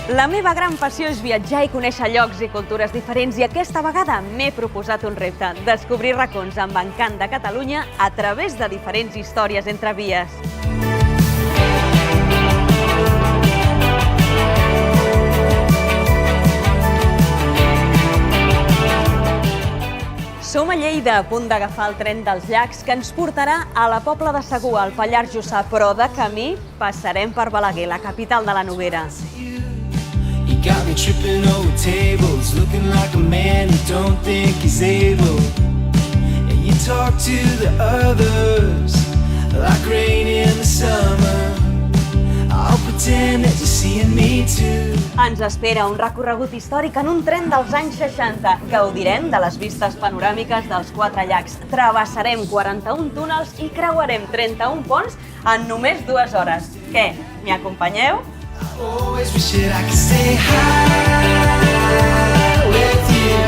La meva gran passió és viatjar i conèixer llocs i cultures diferents i aquesta vegada m'he proposat un repte, descobrir racons amb encant de Catalunya a través de diferents històries entre vies. Som a Lleida, a punt d'agafar el tren dels llacs que ens portarà a la Pobla de Segur, al Pallars Jussà, però de camí passarem per Balaguer, la capital de la Noguera. You got me tripping over tables, looking like a man who don't think he's able. And you talk to the others like rain in the summer. I'll pretend that you're seeing me too. Ens espera un recorregut històric en un tren dels anys 60. Gaudirem de les vistes panoràmiques dels 4 llacs. Travessarem 41 túnels i creuarem 31 ponts en només 2 hores. Què? M'hi acompanyeu? Always wish that I could say hi with you.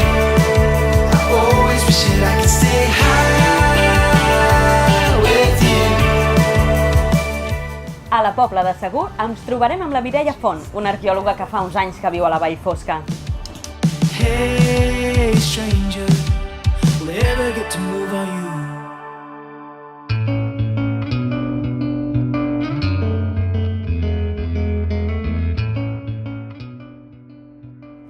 I always wish that I could say hi with you. A la Pobla de Segur ens trobarem amb la Mireia Font, una arqueòloga que fa uns anys que viu a la Vall Fosca. Hey stranger, will I ever get to move on you?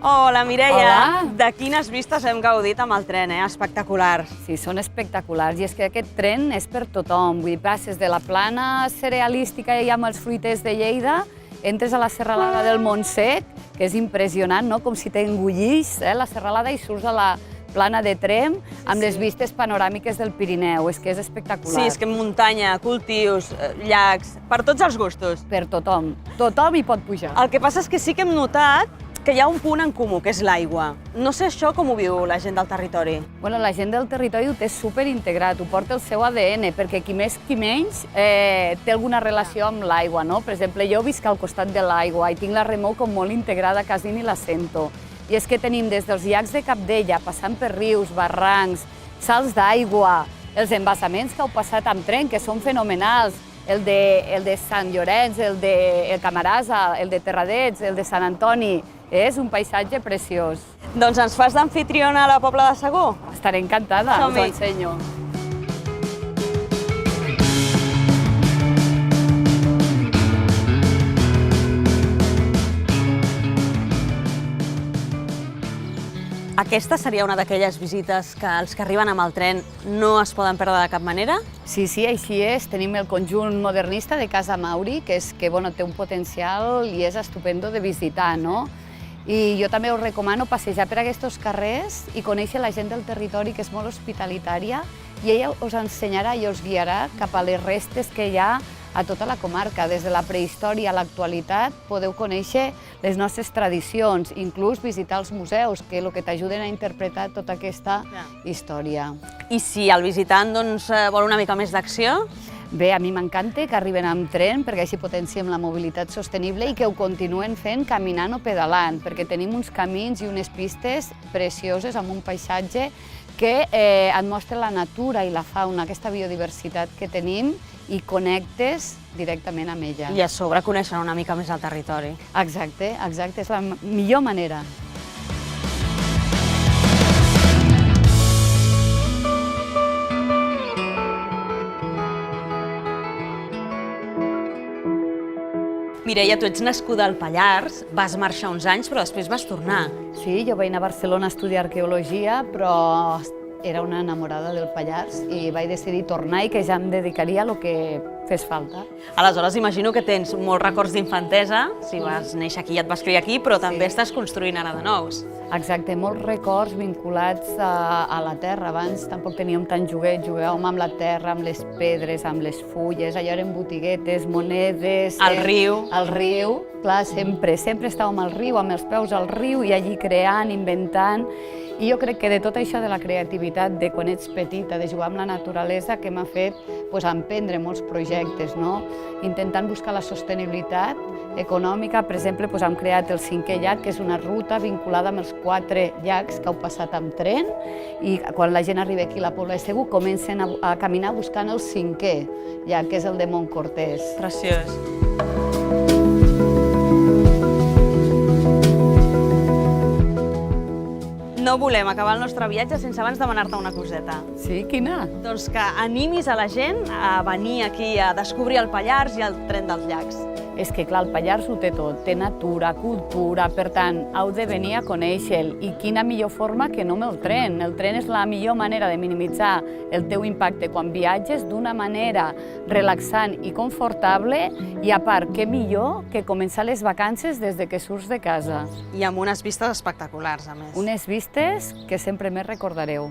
Hola, Mireia! Hola. De quines vistes hem gaudit amb el tren, Espectaculars. Sí, són espectaculars i és que aquest tren és per tothom. Vull dir, passes de la plana cerealística i amb els fruiters de Lleida, entres a la serralada del Montsec, que és impressionant, no? Com si t'engullís la serralada i surts a la plana de Tremp amb les vistes panoràmiques del Pirineu. És que és espectacular. Sí, és que muntanya, cultius, llacs, per tots els gustos. Per tothom. Tothom hi pot pujar. El que passa és que sí que hem notat que hi ha un punt en comú, que és l'aigua. No sé això com ho viu la gent del territori. Bueno, la gent del territori ho té superintegrat, ho porta el seu ADN, perquè qui més qui menys té alguna relació amb l'aigua, no? Per exemple, jo visc al costat de l'aigua i tinc la remor com molt integrada, quasi ni la sento. I és que tenim des dels llacs de Capdella, passant per rius, barrancs, salts d'aigua, els embassaments que heu passat amb tren, que són fenomenals, el de Sant Llorenç, el de Camarasa, el de Terradets, el de Sant Antoni. És un paisatge preciós. Doncs ens fas d'amfitriona a la Pobla de Segur? Estaré encantada, us ho ensenyo. Aquesta seria una d'aquelles visites que els que arriben amb el tren no es poden perdre de cap manera? Sí, sí, així és. Tenim el conjunt modernista de Casa Mauri, que té un potencial i és estupendo de visitar, no? I jo també us recomano passejar per aquests carrers i conèixer la gent del territori, que és molt hospitalitària, i ella us ensenyarà i us guiarà cap a les restes que hi ha a tota la comarca. Des de la prehistòria a l'actualitat podeu conèixer les nostres tradicions, inclús visitar els museus, que el que t'ajuden a interpretar tota aquesta història. I si el visitant vol una mica més d'acció? Bé, a mi m'encanta que arriben amb tren, perquè així potenciem la mobilitat sostenible i que ho continuen fent caminant o pedalant, perquè tenim uns camins i unes pistes precioses amb un paisatge que et mostra la natura i la fauna, aquesta biodiversitat que tenim, i connectes directament amb ella. I a sobre conèixer una mica més el territori. Exacte, exacte, és la millor manera. Mireia, tu ets nascuda al Pallars, vas marxar uns anys, però després vas tornar. Sí, jo vaig anar a Barcelona a estudiar arqueologia, però era una enamorada del Pallars i vaig decidir tornar i que ja em dedicaria a lo que fes falta. Aleshores, imagino que tens molts records d'infantesa, si vas néixer aquí i et vas criar aquí, però també estàs construint ara de nous. Exacte, molts records vinculats a la terra. Abans tampoc teníem tant joguet, jugàvem amb la terra, amb les pedres, amb les fulles, allò eren botiguetes, monedes... Al riu. Al riu, clar, sempre estàvem al riu, amb els peus al riu i allí creant, inventant. I jo crec que de tot això de la creativitat, de quan ets petita, de jugar amb la naturalesa, que m'ha fet emprendre molts projectes, no? Intentant buscar la sostenibilitat econòmica. Per exemple, hem creat el 5è llac, que és una ruta vinculada amb els 4 llacs que heu passat amb tren, i quan la gent arriba aquí a la Pobla de Segur comencen a caminar buscant el 5è llac, que és el de Montcortès. Preciós. No volem acabar el nostre viatge sense abans demanar-te una coseta. Sí, quina? Doncs que animis a la gent a venir aquí a descobrir el Pallars i el tren dels llacs. És que, clar, el Pallars ho té tot, té natura, cultura, per tant, heu de venir a conèixer-lo. I quina millor forma que no amb el tren. El tren és la millor manera de minimitzar el teu impacte quan viatges d'una manera relaxant i confortable i, a part, què millor que començar les vacances des de que surts de casa. I amb unes vistes espectaculars, a més. Unes vistes que sempre més recordareu.